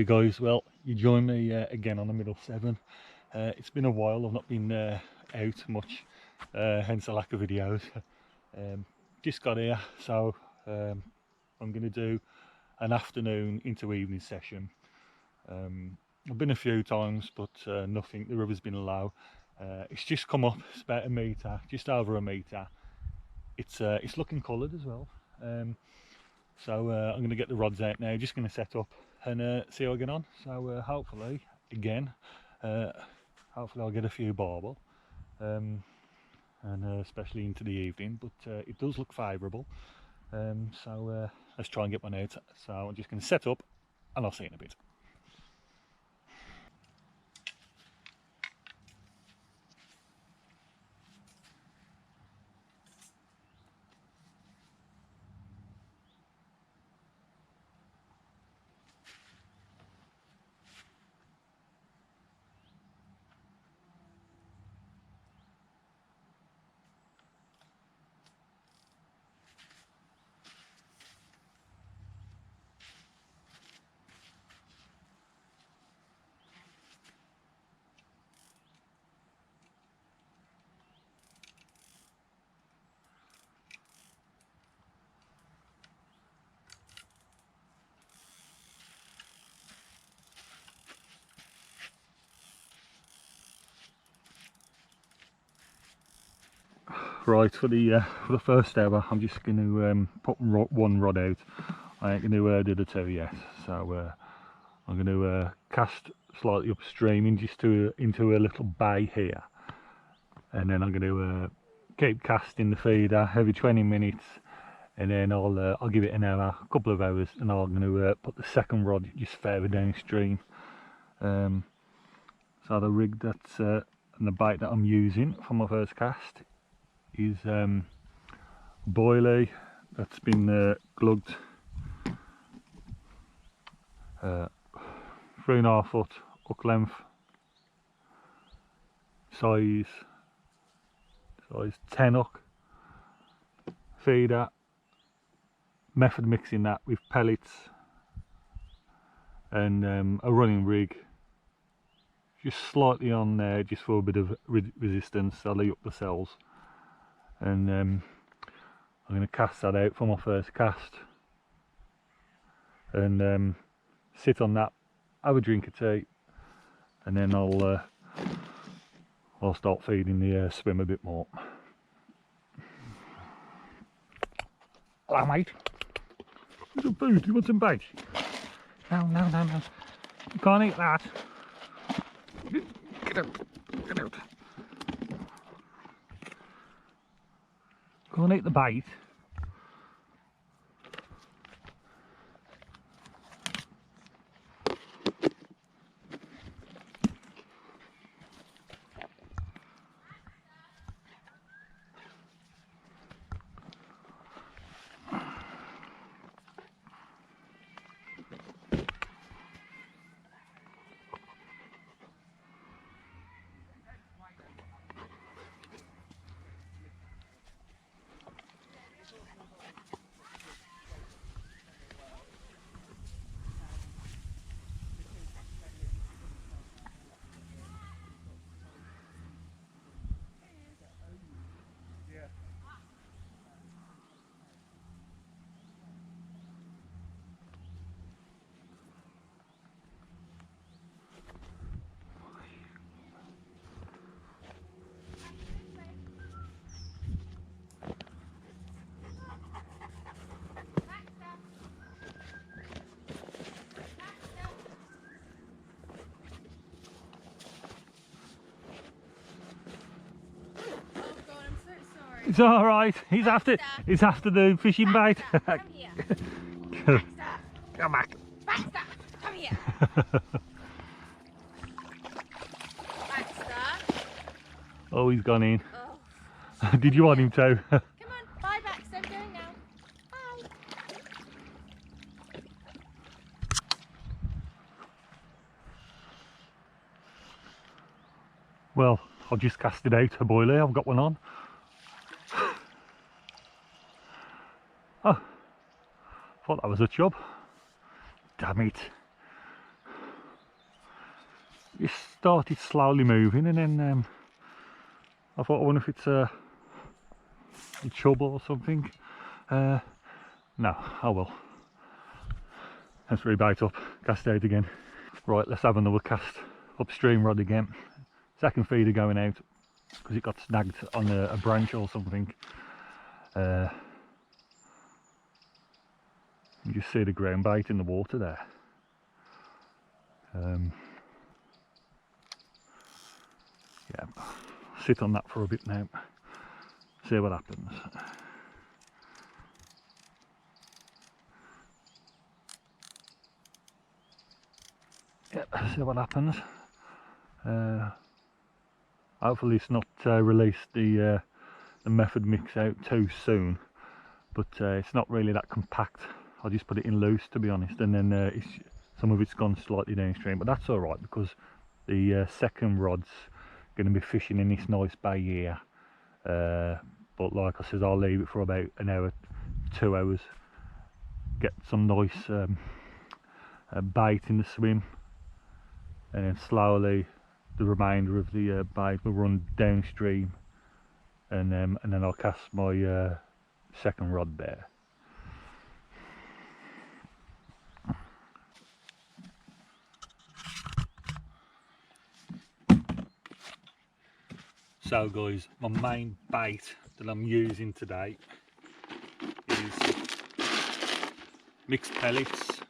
guys, well, you join me again on the Middle Severn. It's been a while, I've not been out much, hence the lack of videos. Just got here, so I'm going to do an afternoon into evening session. I've been a few times, but nothing, the river's been low. It's just come up, it's about a metre, just over a metre. It's looking coloured as well. So I'm going to get the rods out now, just going to set up and see how I get on. So hopefully, again, hopefully I'll get a few barbel, and especially into the evening, but it does look favourable. So let's try and get one out. So I'm just going to set up and I'll see you in a bit. Right, for the first ever, I'm just going to put one rod out. I ain't going to do the two yet. So I'm going to cast slightly upstream into a little bay here, and then I'm going to keep casting the feeder every 20 minutes, and then I'll give it an hour, a couple of hours, and I'm going to put the second rod just further downstream. So the rig that's and the bait that I'm using for my first cast is boilie that's been glugged, 3.5 foot hook length, size 10 hook, feeder, method mixing that with pellets and a running rig, just slightly on there just for a bit of resistance. I'll leave up the cells, and I'm going to cast that out for my first cast, and sit on that, have a drink of tea, and then I'll start feeding the swim a bit more. Hello mate, want some food, you want some bait? No, you can't eat that. Get out. Go and eat the bait. It's all right. He's after the fishing bait. Come here. Baxter. Come back. Baxter, come here. Baxter. Oh, he's gone in. Oh. Did you want him to? Come on, bye Baxter, I'm going now. Bye. Well, I've just cast it out, a boilie. I've got one on. Oh, thought that was a chub. Damn it. it started slowly moving, and then I thought, I wonder if it's a chub or something. No, oh well. Let's rebait up, cast out again. Right, let's have another cast upstream rod again. Second feeder going out because it got snagged on a branch or something. You just see the ground bait in the water there. Yeah, sit on that for a bit now, see what happens. Yep, see what happens. Hopefully it's not released the method mix out too soon, but it's not really that compact. I'll just put it in loose, to be honest, and then some of it's gone slightly downstream, but that's all right because the second rod's going to be fishing in this nice bay here. But like I said, I'll leave it for about an hour, 2 hours, get some nice bait in the swim, and then slowly the remainder of the bait will run downstream, and then I'll cast my second rod there. So guys, my main bait that I'm using today is mixed pellets.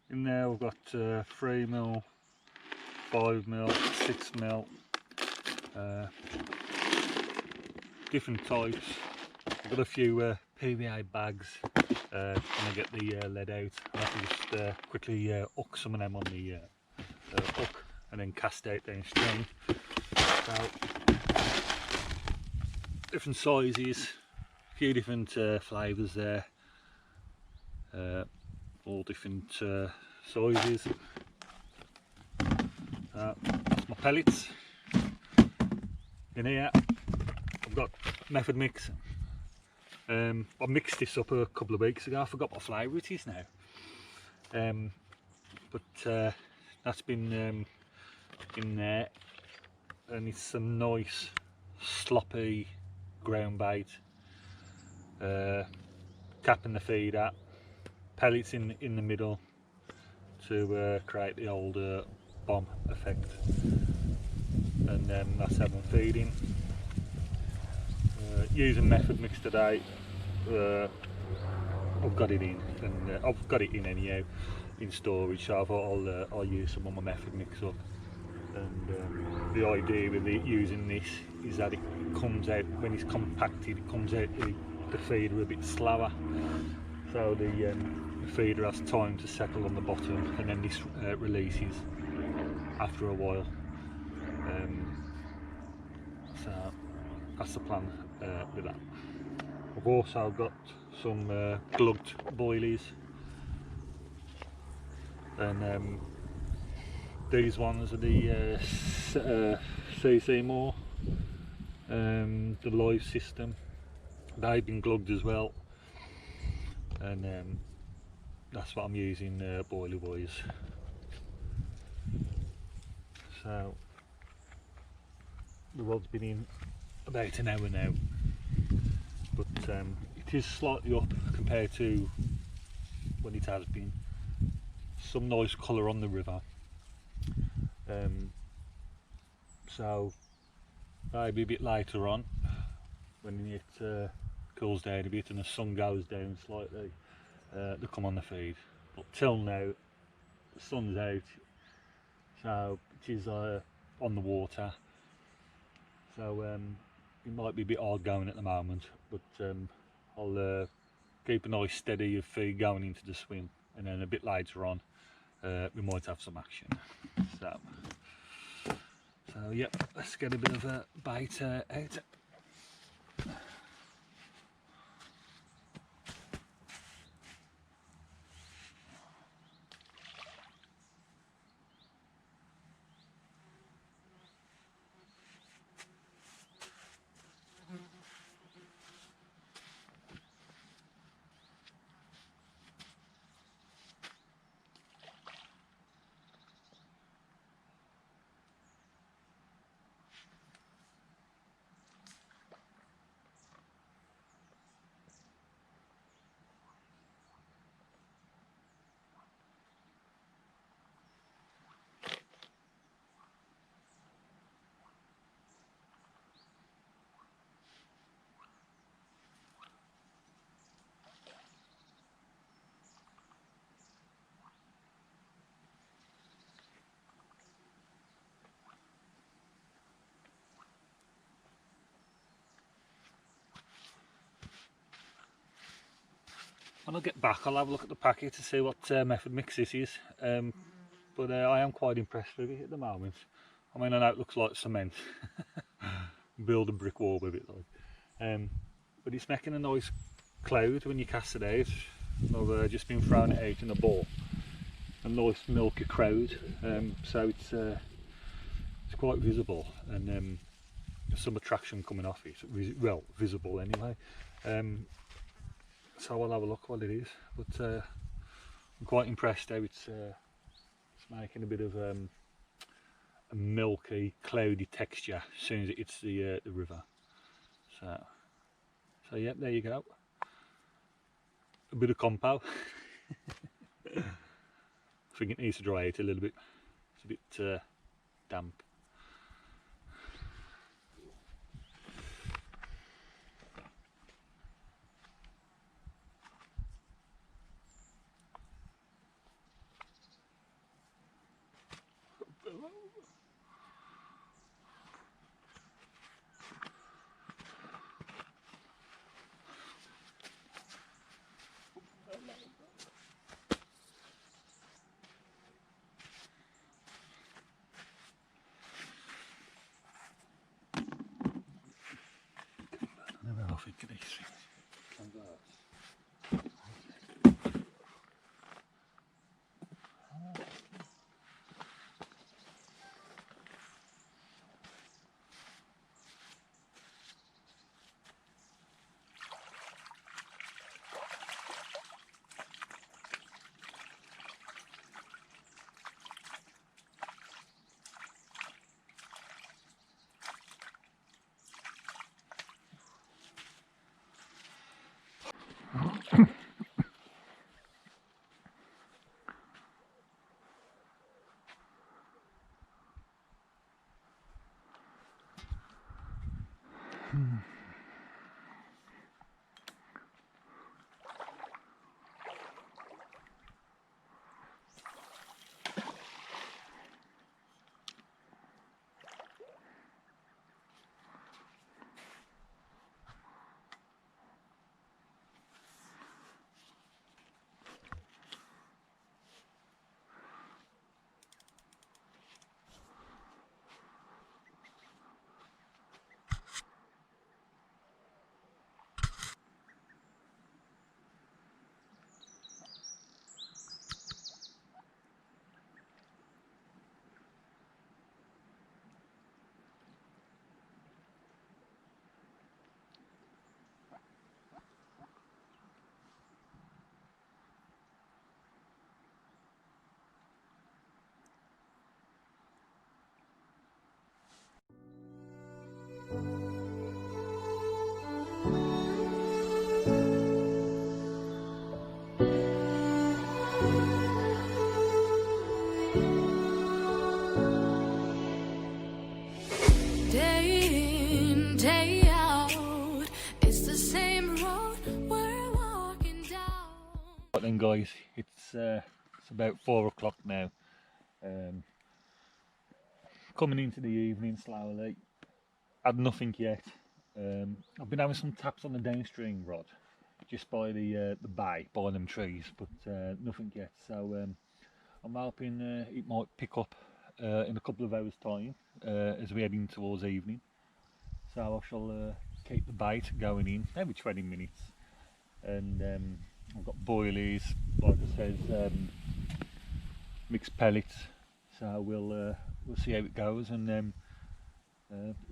In there I've got 3mm, 5mm, 6mm, different types. I've got a few PVA bags when I get the lead out. I have to just quickly hook some of them on the hook and then cast out downstream. So, different sizes, a few different flavours there, all different sizes. That's my pellets. In here I've got method mix. I mixed this up a couple of weeks ago. I forgot what flavour it is now, but that's been in there, and it's some nice sloppy ground bait, tapping the feeder, pellets in the middle to create the old bomb effect, and then that's how I'm feeding. Using method mix today. I've got it in, and I've got it in anyhow in storage, so I thought I'll use some of my method mix up. And the idea with using this is that it comes out, when it's compacted, it comes out the feeder a bit slower, so the feeder has time to settle on the bottom, and then this releases after a while. So that's the plan with that. I've also got some glugged boilies, and these ones are the CC More, the live system. They've been glugged as well, and that's what I'm using boilie wise. So the rod's been in about an hour now, but it is slightly up compared to when it has been. Some nice colour on the river, so maybe a bit later on when it cools down a bit and the sun goes down slightly, they come on the feed. But till now the sun's out, so it is on the water, so it might be a bit hard going at the moment, but I'll keep a nice steady of feed going into the swim, and then a bit later on we might have some action. So yep, let's get a bit of a bait out. When I get back I'll have a look at the packet to see what method mix this is, but I am quite impressed with it at the moment. I mean, I know it looks like cement, build a brick wall with it like, but it's making a nice cloud when you cast it out. I've just been throwing it out in a bowl, a nice milky cloud, so it's quite visible, and there's some attraction coming off it, well, visible anyway. So I'll have a look what it is, but I'm quite impressed how it's making a bit of a milky, cloudy texture as soon as it hits the river. So yeah, there you go. A bit of compo. I think it needs to dry out a little bit. It's a bit damp. I think these things. Day in, day out, it's the same road we're walking down. Right then guys, it's about 4 o'clock now. Coming into the evening slowly. Had nothing yet. I've been having some taps on the downstream rod just by the bay, by them trees, but nothing yet. So I'm hoping it might pick up in a couple of hours time as we're heading towards evening. So I shall keep the bait going in every 20 minutes, and I've got boilies, like I said, mixed pellets. So we'll see how it goes, and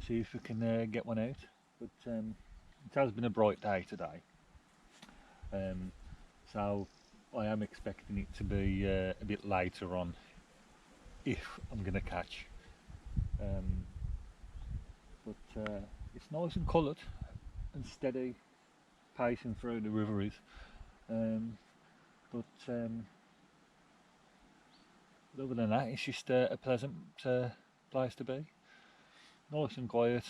see if we can get one out. But it has been a bright day today, so I am expecting it to be a bit later on if I'm going to catch. But it's nice and coloured and steady pacing through the river is, but other than that it's just a pleasant place to be. Nice and quiet,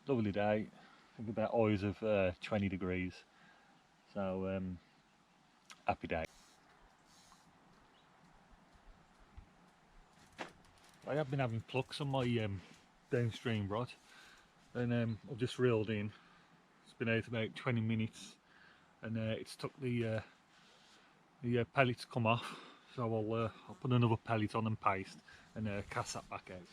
lovely day. I think about highs of 20 degrees, so happy day. I have been having plucks on my downstream rod, and I've just reeled in. It's been out about 20 minutes, and it's took the the pellets come off, so I'll put another pellet on and paste and cast that back out.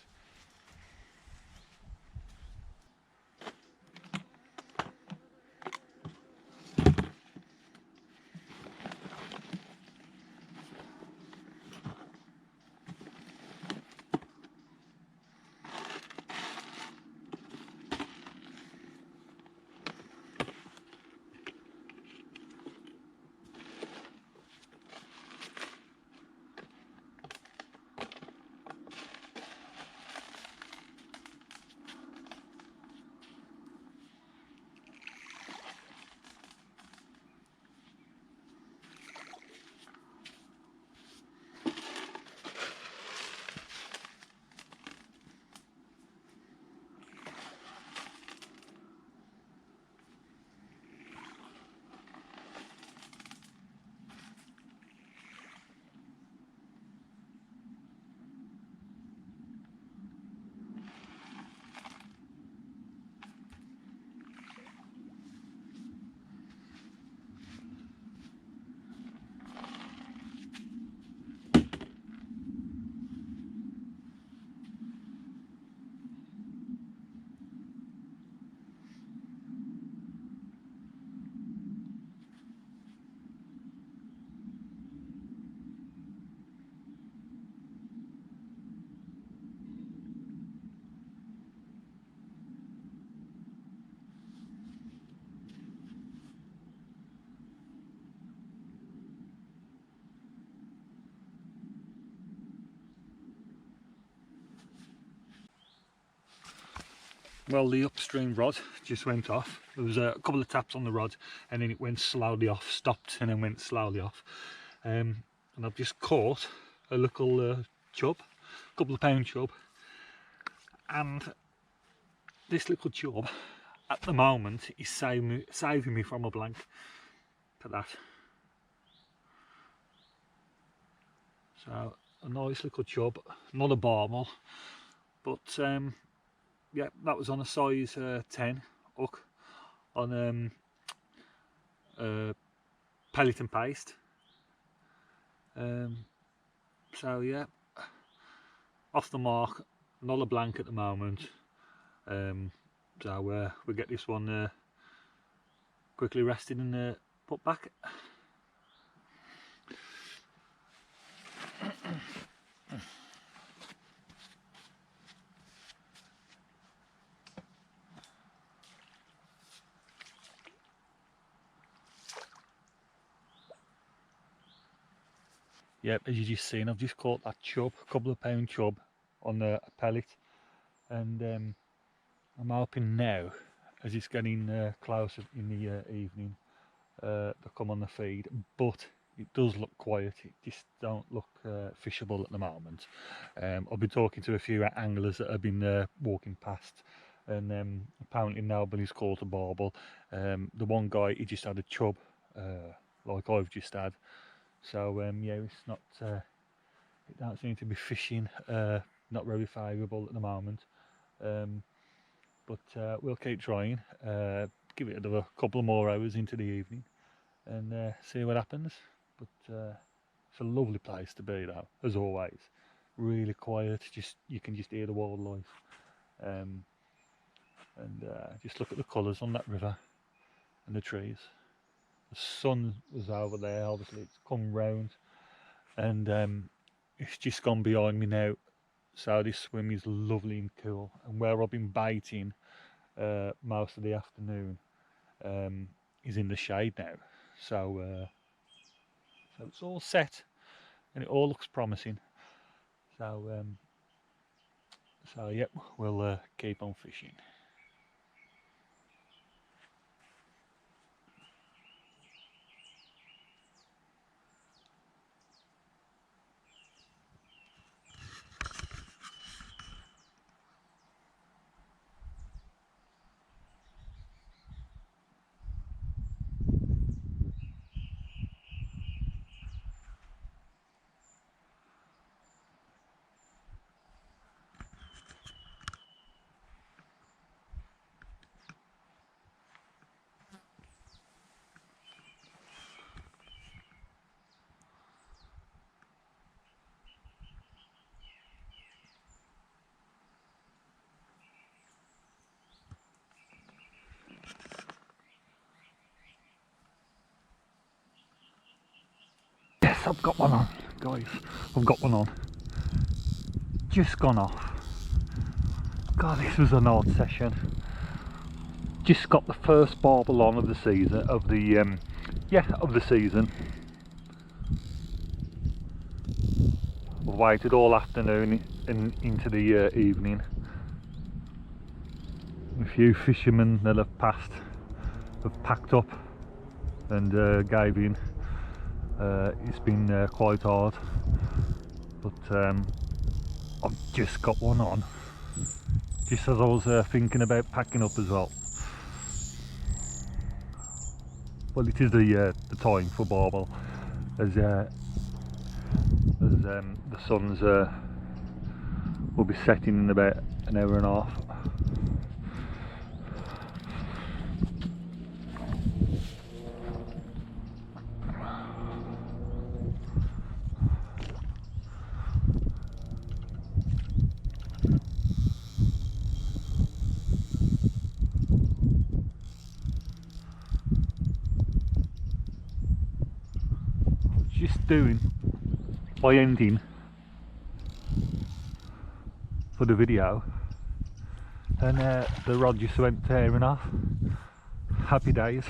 Well, the upstream rod just went off. There was a couple of taps on the rod and then it went slowly off, stopped and then went slowly off. And I've just caught a little chub, a couple of pound chub. And this little chub at the moment is saving me from a blank. Look at that. So a nice little chub, not a barbel, but yeah, that was on a size 10 hook on pellet and paste. So yeah, off the mark, not a blank at the moment. So we'll get this one quickly rested and put back. Yep, as you just seen, I've just caught that chub, a couple of pound chub on a pellet, and I'm hoping now, as it's getting closer in the evening, they'll come on the feed, but it does look quiet. It just don't look fishable at the moment. I've been talking to a few anglers that have been walking past, and apparently nobody's caught a barbel. The one guy, he just had a chub, like I've just had. So yeah, it's not. It don't seem to be fishing. Not very favourable at the moment. But we'll keep trying. Give it another couple of more hours into the evening, and see what happens. But it's a lovely place to be, though, as always. Really quiet. You can just hear the wildlife. And just look at the colours on that river and the trees. The sun was over there, obviously it's come round, and it's just gone behind me now, so this swim is lovely and cool. And where I've been baiting most of the afternoon is in the shade now, so it's all set and it all looks promising. So yep, we'll keep on fishing. I've got one on, guys. I've got one on. Just gone off. God, this was an odd session. Just got the first barbel on of the season, of the season. I've waited all afternoon and into the evening. A few fishermen that have passed have packed up and gave in. It's been quite hard, but I've just got one on, just as I was thinking about packing up as well. Well, it is the time for barbel, as the sun's will be setting in about an hour and a half. Just doing my ending for the video, and the rod just went tearing off. Happy days.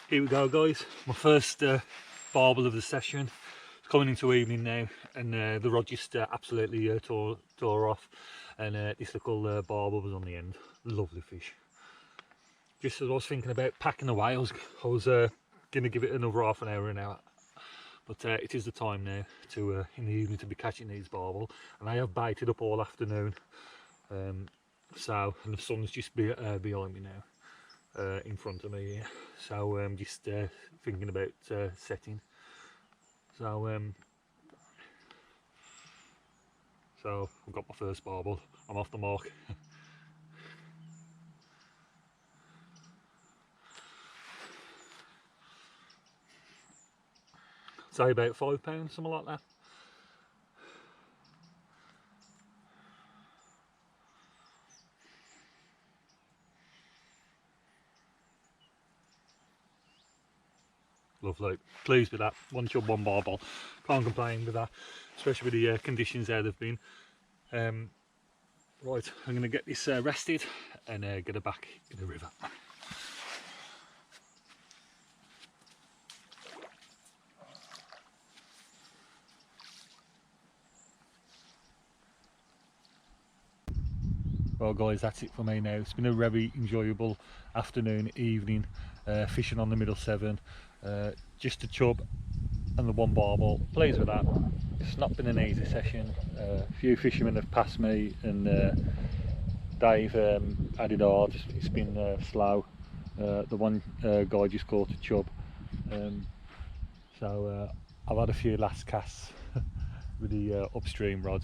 Here we go, guys, my first barbel of the session. It's coming into evening now, and the rod just absolutely tore off, and this little barbel was on the end. Lovely fish. Just as I was thinking about packing away, I was going to give it another half an hour, but it is the time now to in the evening to be catching these barbel, and I have baited up all afternoon, and the sun's just behind me now. In front of me here, so I'm just thinking about setting. So I've got my first barbel. I'm off the mark. Say about £5, something like that. Lovely, pleased with that. One chub, one barbel. Can't complain with that, especially with the conditions how they've been. Right, I'm going to get this rested and get her back in the river. Well guys, that's it for me now. It's been a very enjoyable afternoon, evening, fishing on the Middle Severn. Just a chub and the one barbel. Pleased with that. It's not been an easy session. A few fishermen have passed me, and Dave added hard. It's been slow. The one guy just caught a chub. So I've had a few last casts with the upstream rod,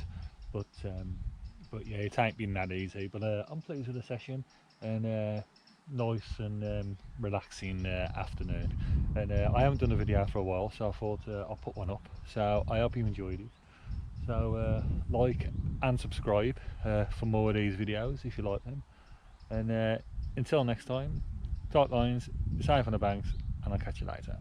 but yeah, it ain't been that easy. But I'm pleased with the session, and nice and relaxing afternoon. And I haven't done a video for a while, so I thought I'll put one up. So I hope you enjoyed it. So like and subscribe for more of these videos if you like them. And until next time, tight lines, safe on the banks, and I'll catch you later.